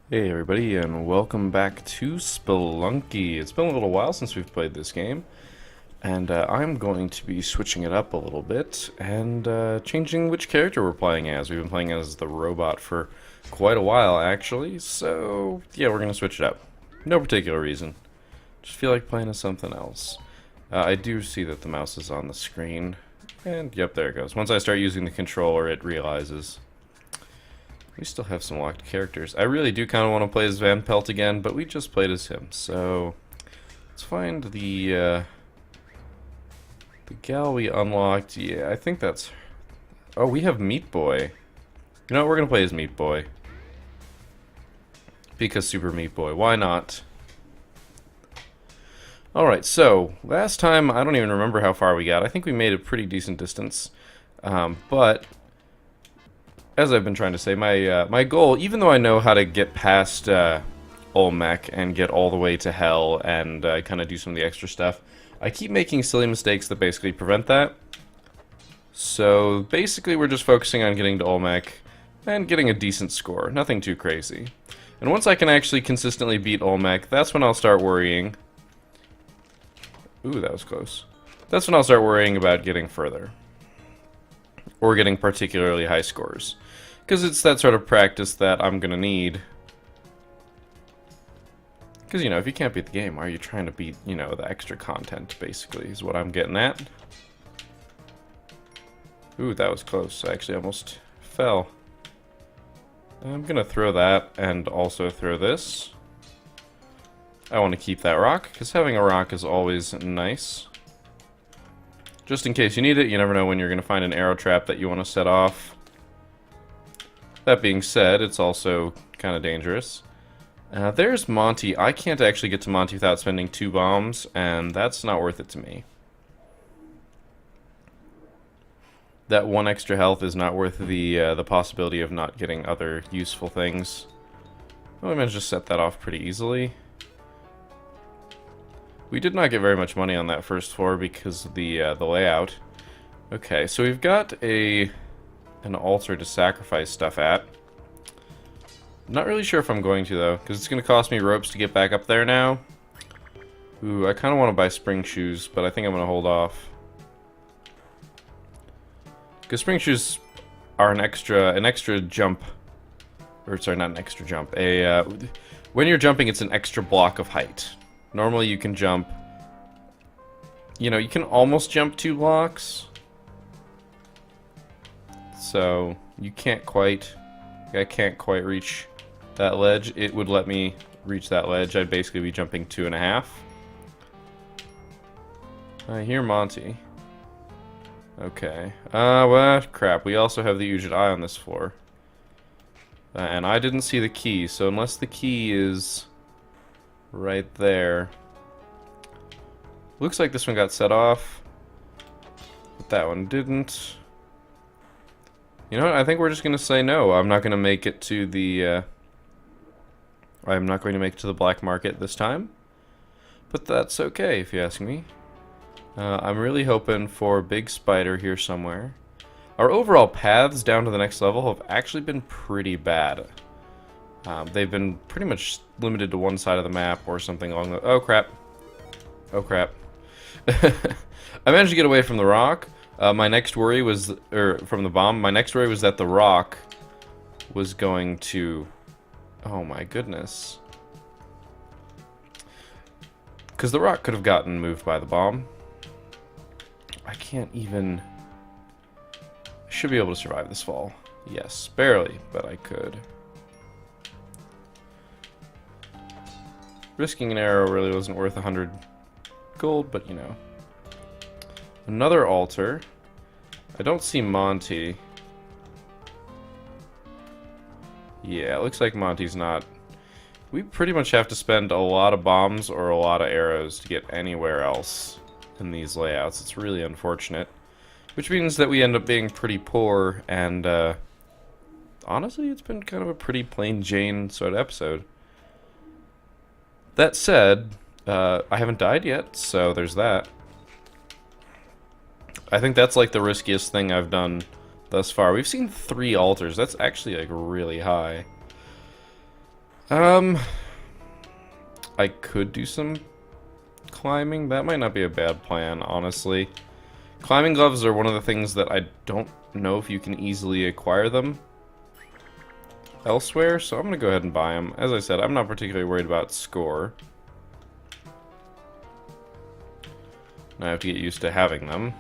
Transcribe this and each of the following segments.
Hey everybody, and welcome back to Spelunky. It's been a little while since we've played this game, and I'm going to be switching it up a little bit and changing which character we're playing as. We've been playing as the robot for quite a while, actually, so yeah, we're going to switch it up. No particular reason. Just feel like playing as something else. I do see that the mouse is on the screen, and yep, there it goes. Once I start using the controller, it realizes. We still have some locked characters. I really do kind of want to play as Van Pelt again, but we just played as him, so let's find the gal we unlocked. Yeah, I think that's... Oh, we have Meat Boy. You know what, we're going to play as Meat Boy. Because Super Meat Boy. Why not? Alright, so, last time, I don't even remember how far we got. I think we made a pretty decent distance. But... as I've been trying to say, my goal, even though I know how to get past Olmec and get all the way to Hell and kind of do some of the extra stuff, I keep making silly mistakes that basically prevent that. So basically we're just focusing on getting to Olmec and getting a decent score, nothing too crazy. And once I can actually consistently beat Olmec, that's when I'll start worrying. Ooh, that was close. That's when I'll start worrying about getting further. Or getting particularly high scores. Because it's that sort of practice that I'm going to need. Because, you know, if you can't beat the game, why are you trying to beat, you know, the extra content, basically, is what I'm getting at. Ooh, that was close. I actually almost fell. I'm going to throw that and also throw this. I want to keep that rock, because having a rock is always nice. Just in case you need it, you never know when you're going to find an arrow trap that you want to set off. That being said, it's also kind of dangerous. There's Monty. I can't actually get to Monty without spending 2 bombs, and that's not worth it to me. That 1 extra health is not worth the possibility of not getting other useful things. Oh, we managed to set that off pretty easily. We did not get very much money on that first floor because of the layout. Okay, so we've got an altar to sacrifice stuff at. Not really sure if I'm going to, though, because it's going to cost me ropes to get back up there now. Ooh, I kind of want to buy spring shoes, but I think I'm going to hold off. Because spring shoes are an extra jump. Or, sorry, not an extra jump. When you're jumping, it's an extra block of height. Normally you can jump, you know, you can almost jump 2 blocks. So, you can't quite, I can't quite reach that ledge. It would let me reach that ledge. I'd basically be jumping 2.5. I hear Monty. Okay. Well, crap. We also have the Ujit Eye on this floor. And I didn't see the key, so unless the key is... right there. Looks like this one got set off, but that one didn't. You know what? I think we're just gonna say no. I'm not gonna make it to the. I'm not going to make it to the black market this time, but that's okay if you ask me. I'm really hoping for a big spider here somewhere. Our overall paths down to the next level have actually been pretty bad. They've been pretty much limited to one side of the map or something along the... Oh, crap. Oh, crap. I managed to get away from the rock. My next worry was... from the bomb. My next worry was that the rock was going to... Oh, my goodness. Because the rock could have gotten moved by the bomb. I can't even... I should be able to survive this fall. Yes, barely, but I could. Risking an arrow really wasn't worth 100 gold, but you know. Another altar. I don't see Monty. Yeah, it looks like Monty's not. We pretty much have to spend a lot of bombs or a lot of arrows to get anywhere else in these layouts. It's really unfortunate. Which means that we end up being pretty poor, and honestly, it's been kind of a pretty plain Jane sort of episode. That said, I haven't died yet, so there's that. I think that's like the riskiest thing I've done thus far. We've seen 3 altars. That's actually like really high. Um, I could do some climbing. That might not be a bad plan, honestly. Climbing gloves are one of the things that I don't know if you can easily acquire them elsewhere, so I'm going to go ahead and buy them. As I said, I'm not particularly worried about score. I have to get used to having them.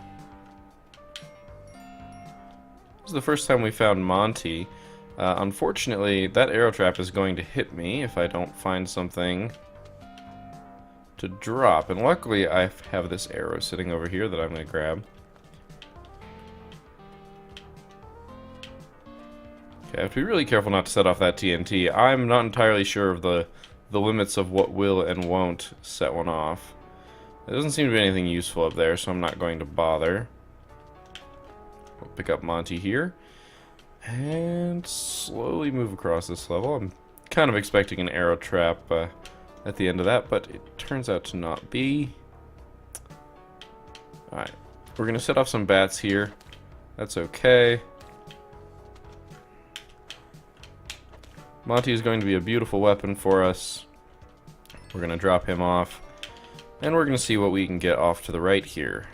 This is the first time we found Monty. Unfortunately, that arrow trap is going to hit me if I don't find something to drop. And luckily, I have this arrow sitting over here that I'm going to grab. Okay, I have to be really careful not to set off that TNT. I'm not entirely sure of the limits of what will and won't set one off. There doesn't seem to be anything useful up there, so I'm not going to bother. We'll pick up Monty here. And slowly move across this level. I'm kind of expecting an arrow trap at the end of that, but it turns out to not be. Alright, we're going to set off some bats here. That's okay. Monty is going to be a beautiful weapon for us. We're going to drop him off. And we're going to see what we can get off to the right here.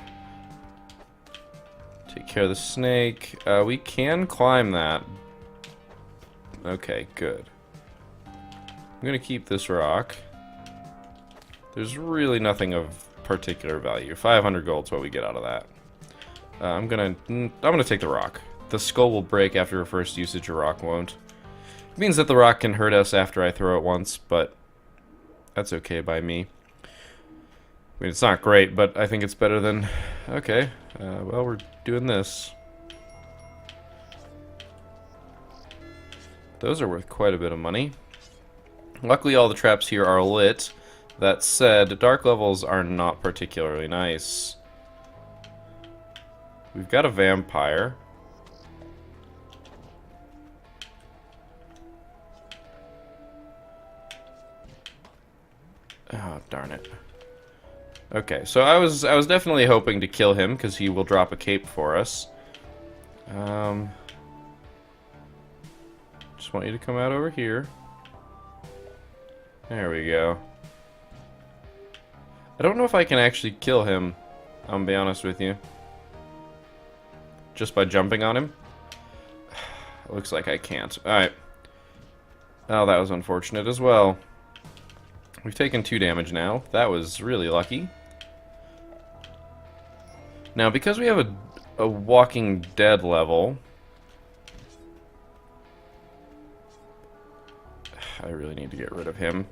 Take care of the snake. We can climb that. Okay, good. I'm going to keep this rock. There's really nothing of particular value. 500 gold's what we get out of that. I'm gonna take the rock. The skull will break after a first usage, a rock won't. It means that the rock can hurt us after I throw it once, but that's okay by me. I mean, it's not great, but I think it's better than... Okay, well, we're doing this. Those are worth quite a bit of money. Luckily, all the traps here are lit. That said, dark levels are not particularly nice. We've got a vampire. Oh, darn it. Okay, so I was definitely hoping to kill him because he will drop a cape for us. Just want you to come out over here. There we go. I don't know if I can actually kill him, I'll be honest with you. Just by jumping on him? Looks like I can't. Alright. Oh, that was unfortunate as well. We've taken 2 damage now. That was really lucky. Now, because we have a Walking Dead level... I really need to get rid of him.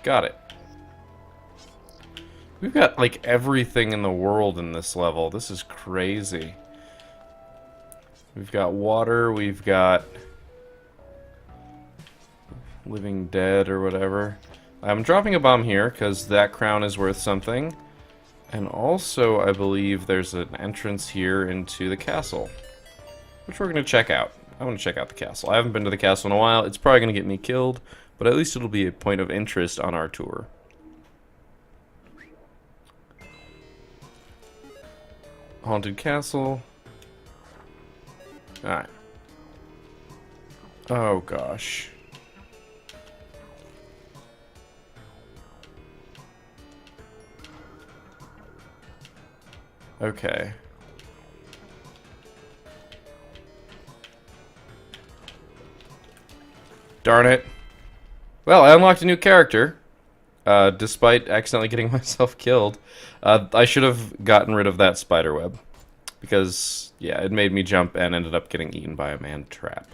Got it. We've got, like, everything in the world in this level. This is crazy. We've got water, we've got... Living Dead or whatever. I'm dropping a bomb here because that crown is worth something. And also, I believe there's an entrance here into the castle, which we're going to check out. I want to check out the castle. I haven't been to the castle in a while. It's probably going to get me killed, but at least it'll be a point of interest on our tour. Haunted castle. Alright. Oh gosh. Okay. Darn it. Well, I unlocked a new character. Despite accidentally getting myself killed. I should have gotten rid of that spider web. Because, yeah, it made me jump and ended up getting eaten by a man trap.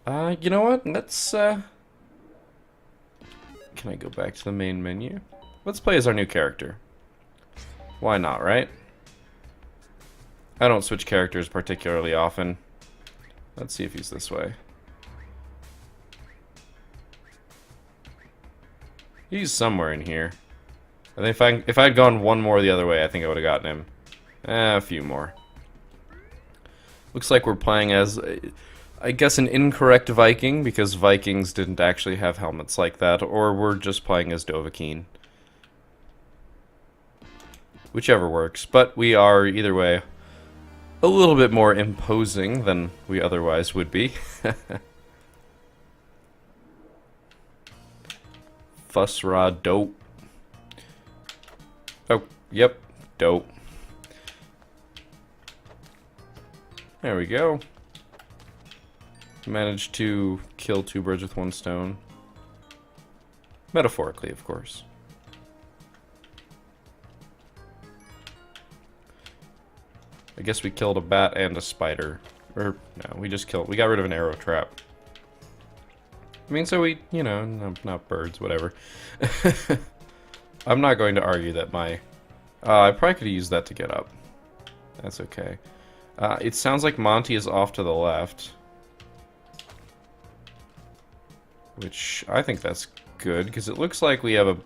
You know what? Let's, Can I go back to the main menu? Let's play as our new character. Why not, right? I don't switch characters particularly often. Let's see if he's this way. He's somewhere in here. I think if I'd gone one more the other way, I think I would have gotten him. A few more. Looks like we're playing as, I guess, an incorrect Viking, because Vikings didn't actually have helmets like that, or we're just playing as Dovahkiin. Whichever works, but we are, either way, a little bit more imposing than we otherwise would be. Fus Ra D'oh. Oh, yep, dope. There we go. Managed to kill 2 birds with 1 stone. Metaphorically, of course. I guess we killed a bat and a spider. Or, no, we got rid of an arrow trap. I mean, so we, you know, not birds, whatever. I'm not going to argue that my... I probably could have used that to get up. That's okay. It sounds like Monty is off to the left. Which, I think that's good, because it looks like we have a...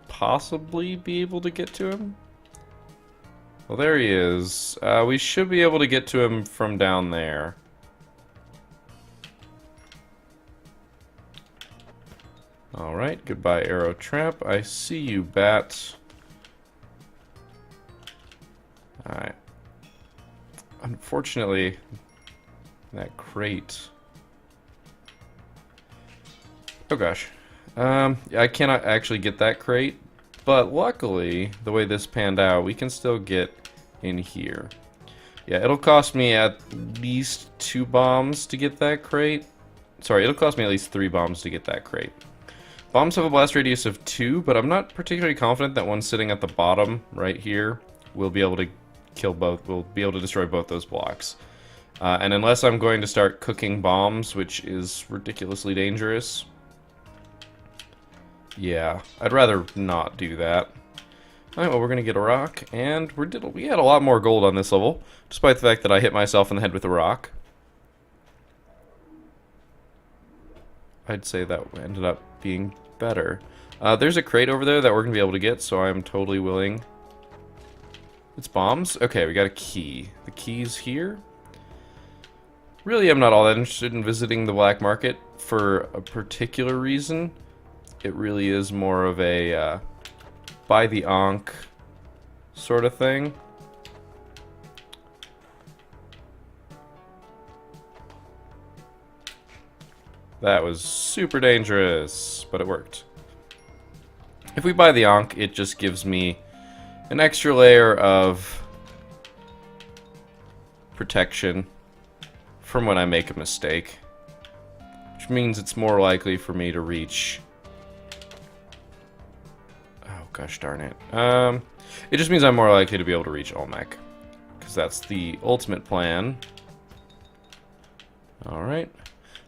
possibly be able to get to him? Well, there he is. We should be able to get to him from down there. Alright, goodbye arrow trap. I see you, bat. Alright. Unfortunately, that crate... Oh gosh. I cannot actually get that crate, but luckily, the way this panned out, we can still get in here. Yeah, it'll cost me at least 2 bombs to get that crate. Sorry, it'll cost me at least 3 bombs to get that crate. Bombs have a blast radius of 2, but I'm not particularly confident that one sitting at the bottom right here will be able to kill both. Will be able to destroy both those blocks. And unless I'm going to start cooking bombs, which is ridiculously dangerous. Yeah, I'd rather not do that. Alright, well, we're gonna get a rock, and we had a lot more gold on this level, despite the fact that I hit myself in the head with a rock. I'd say that ended up being better. There's a crate over there that we're gonna be able to get, so I'm totally willing. It's bombs? Okay, we got a key. The key's here. Really, I'm not all that interested in visiting the black market for a particular reason. It really is more of a buy the Ankh sort of thing. That was super dangerous, but it worked. If we buy the Ankh, it just gives me an extra layer of protection from when I make a mistake. Which means it's more likely for me to reach... Oh, gosh darn it. It just means I'm more likely to be able to reach Olmec. Because that's the ultimate plan. Alright.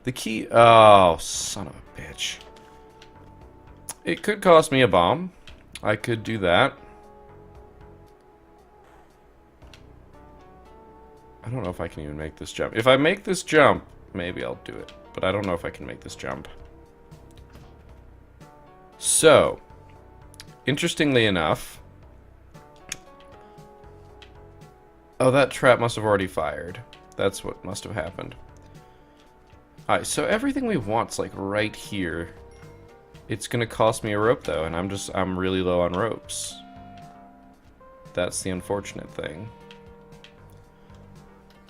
The key... Oh, son of a bitch. It could cost me a bomb. I could do that. I don't know if I can even make this jump. If I make this jump, maybe I'll do it. But I don't know if I can make this jump. So, interestingly enough... Oh, that trap must have already fired. That's what must have happened. Alright, so everything we want's like right here. It's gonna cost me a rope though, and I'm really low on ropes. That's the unfortunate thing.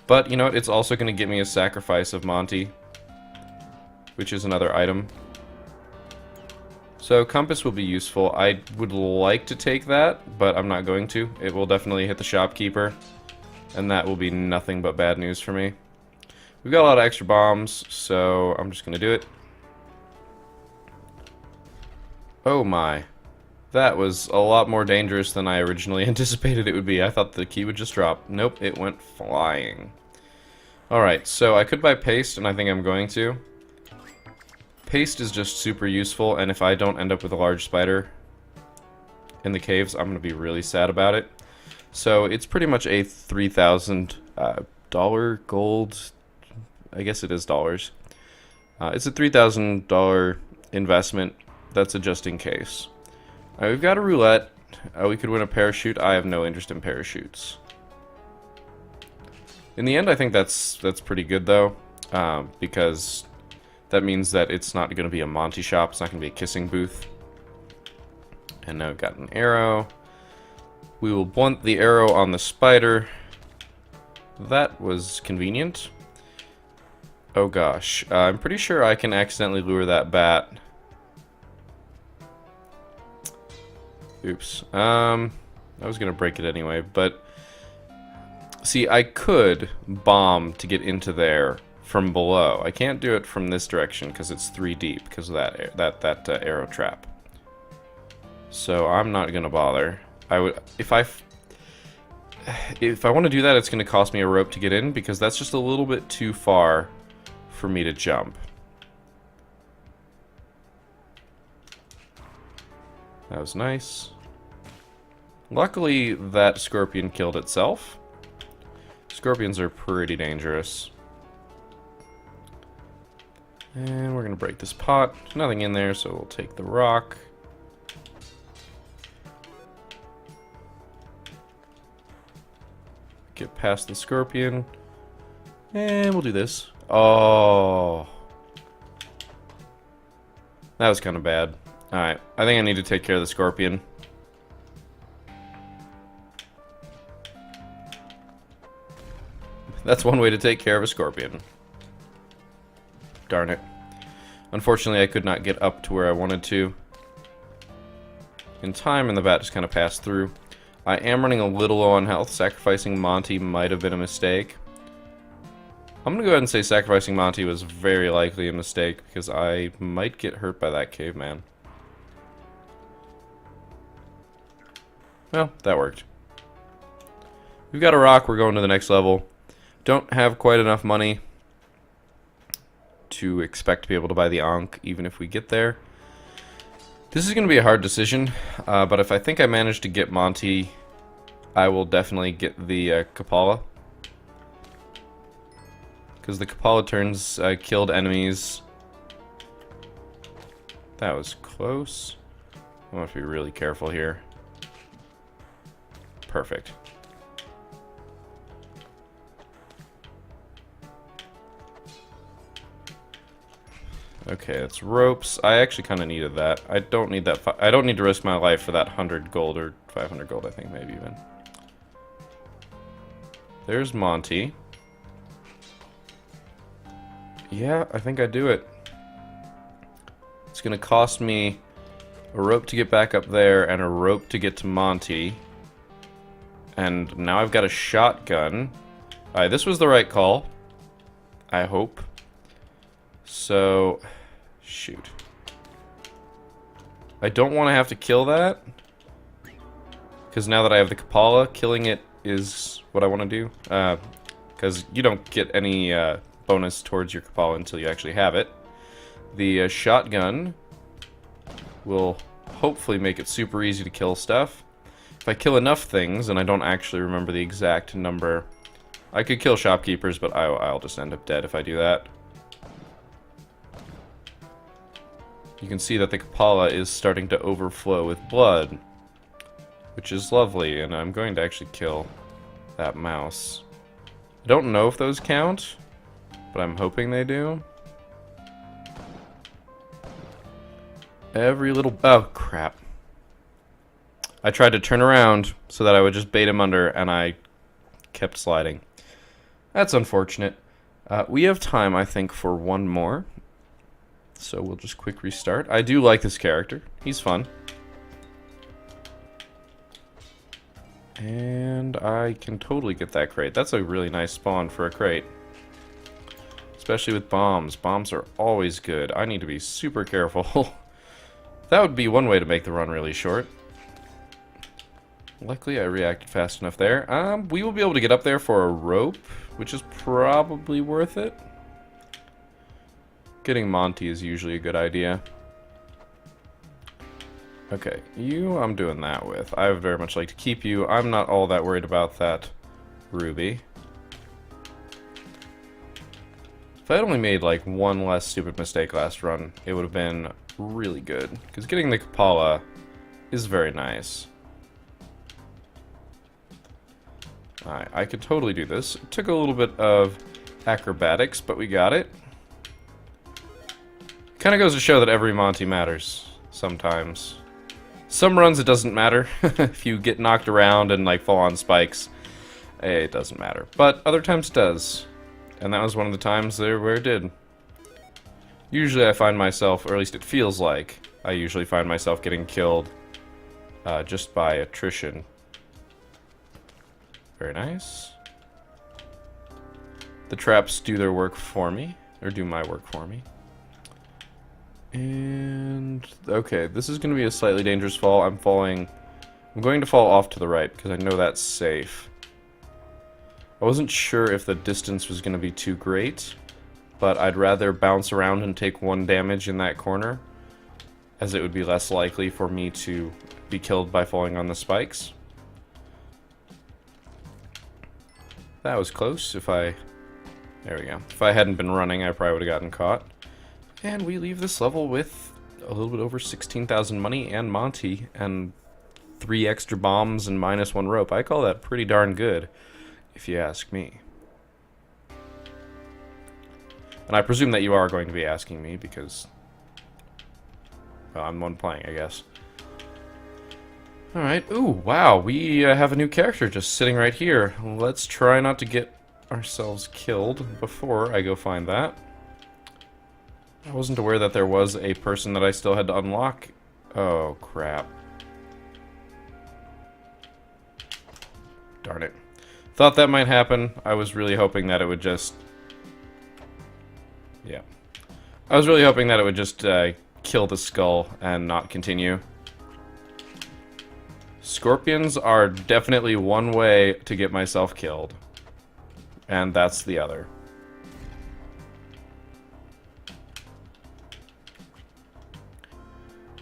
But, you know what, it's also gonna get me a sacrifice of Monty, which is another item. So, compass will be useful. I would like to take that, but I'm not going to. It will definitely hit the shopkeeper, and that will be nothing but bad news for me. We've got a lot of extra bombs, so I'm just gonna do it. Oh my. That was a lot more dangerous than I originally anticipated it would be. I thought the key would just drop. Nope, it went flying. Alright, so I could buy paste, and I think I'm going to. Paste is just super useful, and if I don't end up with a large spider in the caves, I'm going to be really sad about it. So it's pretty much a $3,000 gold... I guess it is dollars. It's a $3,000 investment. That's a just in case. We've got a roulette. We could win a parachute. I have no interest in parachutes. In the end, I think that's pretty good though, because that means that it's not going to be a Monty shop. It's not going to be a kissing booth. And now we've got an arrow. We will blunt the arrow on the spider. That was convenient. Oh gosh, I'm pretty sure I can accidentally lure that bat. Oops. I was gonna break it anyway, but see, I could bomb to get into there from below. I can't do it from this direction because it's 3 deep because of that arrow trap. So I'm not gonna bother. I would if I want to do that, it's gonna cost me a rope to get in because that's just a little bit too far for me to jump. That was nice. Luckily, that scorpion killed itself. Scorpions are pretty dangerous. And we're gonna break this pot. There's nothing in there, so we'll take the rock. Get past the scorpion. And we'll do this. Oh. That was kind of bad. Alright, I think I need to take care of the scorpion. That's one way to take care of a scorpion. Darn it. Unfortunately, I could not get up to where I wanted to in time, and the bat just kind of passed through. I am running a little low on health. Sacrificing Monty might have been a mistake. I'm going to go ahead and say sacrificing Monty was very likely a mistake, because I might get hurt by that caveman. Well, that worked. We've got a rock, we're going to the next level. Don't have quite enough money to expect to be able to buy the Ankh, even if we get there. This is going to be a hard decision, but if I think I manage to get Monty, I will definitely get the Kapala. Because the Kapala turns killed enemies. That was close. I want to be really careful here. Perfect. Okay, it's ropes. I actually kind of needed that. I don't need that. I don't need to risk my life for that 100 gold or 500 gold, I think, maybe even. There's Monty. Yeah, I think I do it. It's going to cost me a rope to get back up there and a rope to get to Monty. And now I've got a shotgun. Alright, this was the right call. I hope. So, shoot. I don't want to have to kill that. Because now that I have the Kapala, killing it is what I want to do. Because you don't get any bonus towards your Kapala until you actually have it. The shotgun will hopefully make it super easy to kill stuff. If I kill enough things, and I don't actually remember the exact number, I could kill shopkeepers, but I'll just end up dead if I do that. You can see that the Kapala is starting to overflow with blood, which is lovely, and I'm going to actually kill that mouse. I don't know if those count, but I'm hoping they do. Every little... Oh, crap. I tried to turn around so that I would just bait him under, and I kept sliding. That's unfortunate. We have time, I think, for one more. So we'll just quick restart. I do like this character. He's fun. And I can totally get that crate. That's a really nice spawn for a crate. Especially with bombs. Bombs are always good. I need to be super careful. That would be one way to make the run really short. Luckily, I reacted fast enough there. We will be able to get up there for a rope, which is probably worth it. Getting Monty is usually a good idea. Okay, you I'm doing that with. I would very much like to keep you. I'm not all that worried about that ruby. If I had only made like one less stupid mistake last run, it would have been really good. Because getting the Kapala is very nice. Alright, I could totally do this. It took a little bit of acrobatics, but we got it. Kind of goes to show that every Monty matters sometimes. Some runs it doesn't matter if you get knocked around and like fall on spikes. It doesn't matter. But other times it does. And that was one of the times there where it did. Usually I find myself, or at least it feels like, I usually find myself getting killed just by attrition. Very nice. The traps do their work for me, or do my work for me. And, okay, this is going to be a slightly dangerous fall. I'm going to fall off to the right, because I know that's safe. I wasn't sure if the distance was going to be too great, but I'd rather bounce around and take 1 damage in that corner, as it would be less likely for me to be killed by falling on the spikes. That was close. There we go. If I hadn't been running, I probably would have gotten caught. And we leave this level with a little bit over 16,000 money and Monty, and 3 extra bombs and -1 rope. I call that pretty darn good, if you ask me. And I presume that you are going to be asking me, because, well, I'm one playing, I guess. Alright, ooh, wow, we have a new character just sitting right here. Let's try not to get ourselves killed before I go find that. I wasn't aware that there was a person that I still had to unlock. Oh, crap. Darn it. Thought that might happen. I was really hoping that it would just... Yeah. I was really hoping that it would just kill the skull and not continue. Scorpions are definitely one way to get myself killed. And that's the other.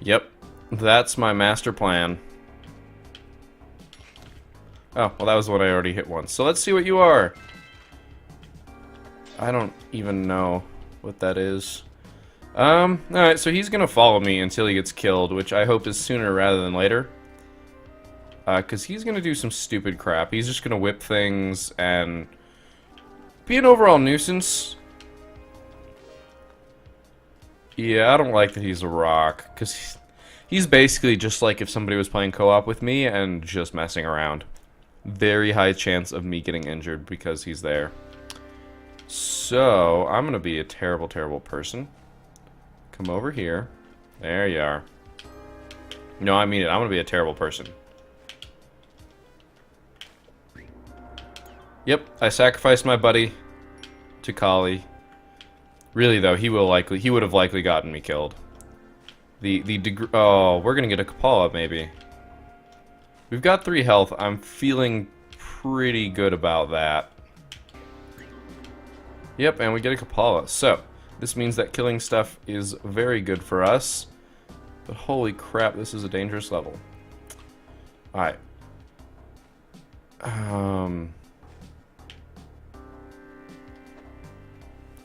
Yep. That's my master plan. Oh, well that was the one I already hit once. So let's see what you are. I don't even know what that is. Alright, so he's gonna follow me until he gets killed, which I hope is sooner rather than later. Because he's gonna do some stupid crap. He's just gonna whip things and be an overall nuisance. Yeah, I don't like that he's a rock, because he's basically just like if somebody was playing co-op with me and just messing around. Very high chance of me getting injured because he's there. So, I'm gonna be a terrible, terrible person. Come over here. There you are. No, I mean it. I'm gonna be a terrible person. Yep, I sacrificed my buddy to Kali. Really though, he would have likely gotten me killed. Oh, we're gonna get a Kapala maybe. We've got 3 health. I'm feeling pretty good about that. Yep, and we get a Kapala. So, this means that killing stuff is very good for us. But holy crap, this is a dangerous level. Alright.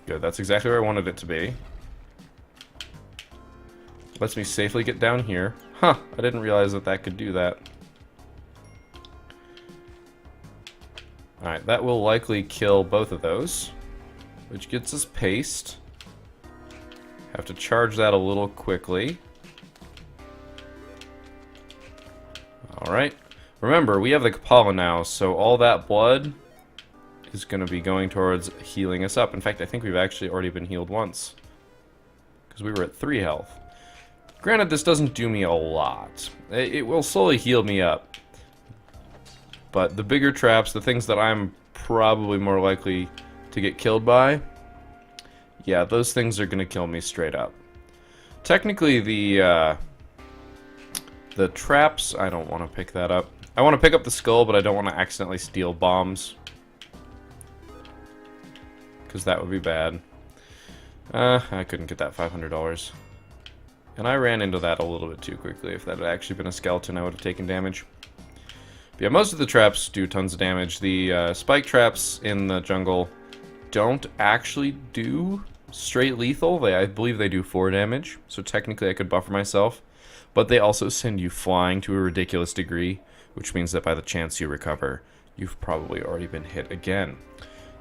Good, that's exactly where I wanted it to be. Lets me safely get down here. Huh, I didn't realize that that could do that. Alright, that will likely kill both of those, which gets us paste. Have to charge that a little quickly. Alright. Remember, we have the Kapala now, so all that blood is going to be going towards healing us up. In fact, I think we've actually already been healed once, because we were at 3 health. Granted, this doesn't do me a lot. It will slowly heal me up. But the bigger traps, the things that I'm probably more likely to get killed by, yeah, those things are going to kill me straight up. Technically, the traps, I don't want to pick that up. I want to pick up the skull, but I don't want to accidentally steal bombs, because that would be bad. I couldn't get that $500. And I ran into that a little bit too quickly. If that had actually been a skeleton, I would have taken damage. But yeah, most of the traps do tons of damage. The spike traps in the jungle don't actually do straight lethal. I believe they do 4 damage, so technically I could buffer myself. But they also send you flying to a ridiculous degree, which means that by the chance you recover, you've probably already been hit again.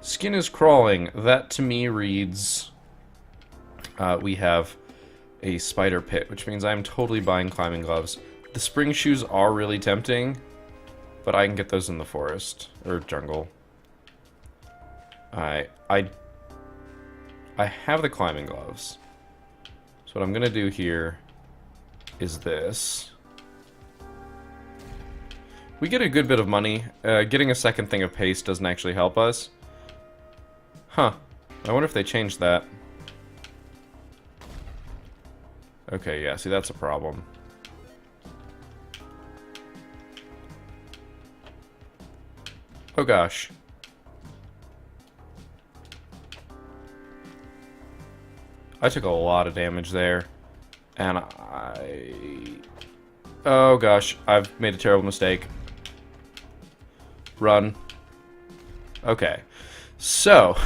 Skin is crawling. That to me reads... we have a spider pit, which means I'm totally buying climbing gloves. The spring shoes are really tempting, but I can get those in the forest or jungle. I have the climbing gloves. So what I'm gonna do here is this. We get a good bit of money. Getting a second thing of paste doesn't actually help us. Huh. I wonder if they changed that. Okay, yeah, see, that's a problem. Oh gosh. I took a lot of damage there. And oh gosh, I've made a terrible mistake. Run. Okay. So,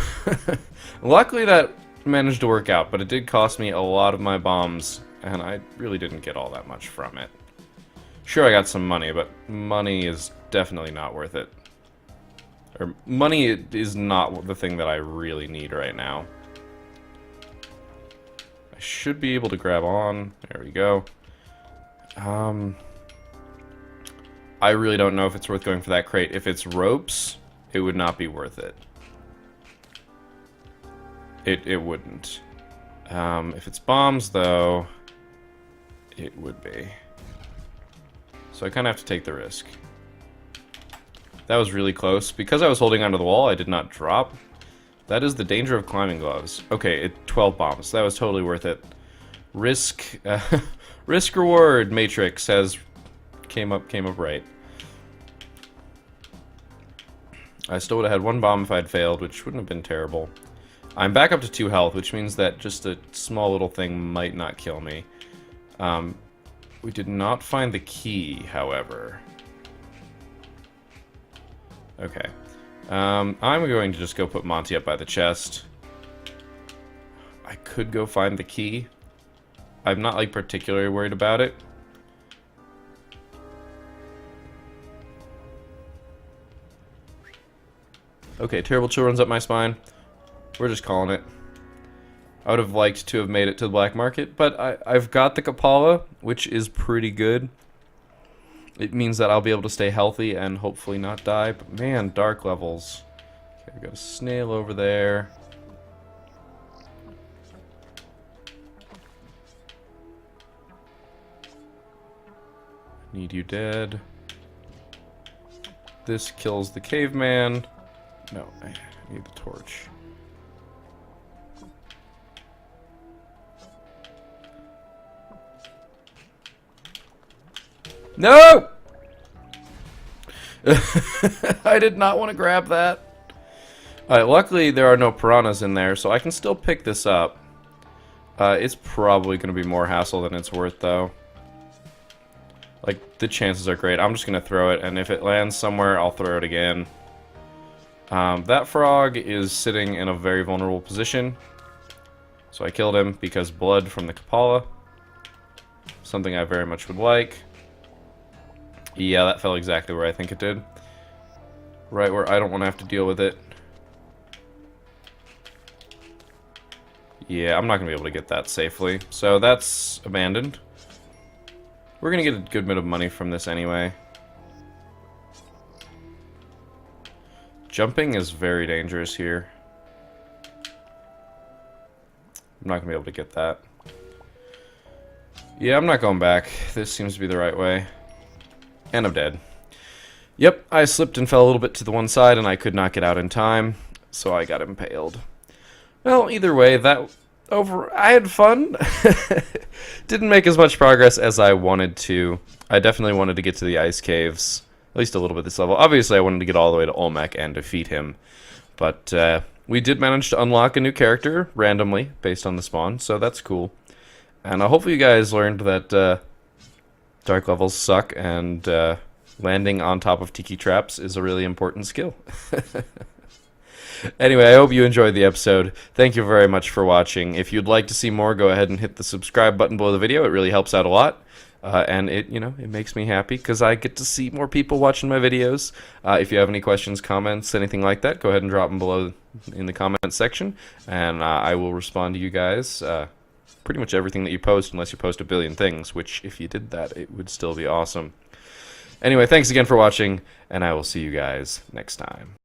luckily that managed to work out, but it did cost me a lot of my bombs, and I really didn't get all that much from it. Sure, I got some money, but money is definitely not worth it. Or, money is not the thing that I really need right now. I should be able to grab on. There we go. I really don't know if it's worth going for that crate. If it's ropes, it would not be worth it. It wouldn't. If it's bombs, though, it would be. So I kind of have to take the risk. That was really close. Because I was holding onto the wall, I did not drop. That is the danger of climbing gloves. Okay, 12 bombs. That was totally worth it. Risk, risk reward matrix has came up right. I still would have had one bomb if I'd failed, which wouldn't have been terrible. I'm back up to 2 health, which means that just a small little thing might not kill me. We did not find the key, however. Okay. I'm going to just go put Monty up by the chest. I could go find the key. I'm not, like, particularly worried about it. Okay, terrible chill runs up my spine. We're just calling it. I would have liked to have made it to the black market, but I've got the Kapala, which is pretty good. It means that I'll be able to stay healthy and hopefully not die. But man, dark levels. Okay, we got a snail over there. Need you dead. This kills the caveman. No, I need the torch. No! I did not want to grab that. Alright, luckily there are no piranhas in there, so I can still pick this up. It's probably going to be more hassle than it's worth, though. Like, the chances are great. I'm just going to throw it, and if it lands somewhere, I'll throw it again. That frog is sitting in a very vulnerable position. So I killed him because blood from the Kapala. Something I very much would like. Yeah, that fell exactly where I think it did. Right where I don't want to have to deal with it. Yeah, I'm not going to be able to get that safely. So that's abandoned. We're going to get a good bit of money from this anyway. Jumping is very dangerous here. I'm not going to be able to get that. Yeah, I'm not going back. This seems to be the right way. And I'm dead. Yep, I slipped and fell a little bit to the one side and I could not get out in time, so I got impaled. Well, either way, I had fun. Didn't make as much progress as I wanted to. I definitely wanted to get to the ice caves, at least a little bit this level. Obviously, I wanted to get all the way to Olmec and defeat him, but we did manage to unlock a new character randomly based on the spawn, so that's cool. And I hope you guys learned that dark levels suck, and landing on top of tiki traps is a really important skill. Anyway, I hope you enjoyed the episode. Thank you very much for watching. If you'd like to see more, go ahead and hit the subscribe button below the video. It really helps out a lot. And it makes me happy because I get to see more people watching my videos. If you have any questions, comments, anything like that, go ahead and drop them below in the comments section, and I will respond to you guys. Pretty much everything that you post, unless you post a billion things, which if you did that, it would still be awesome. Anyway, thanks again for watching, and I will see you guys next time.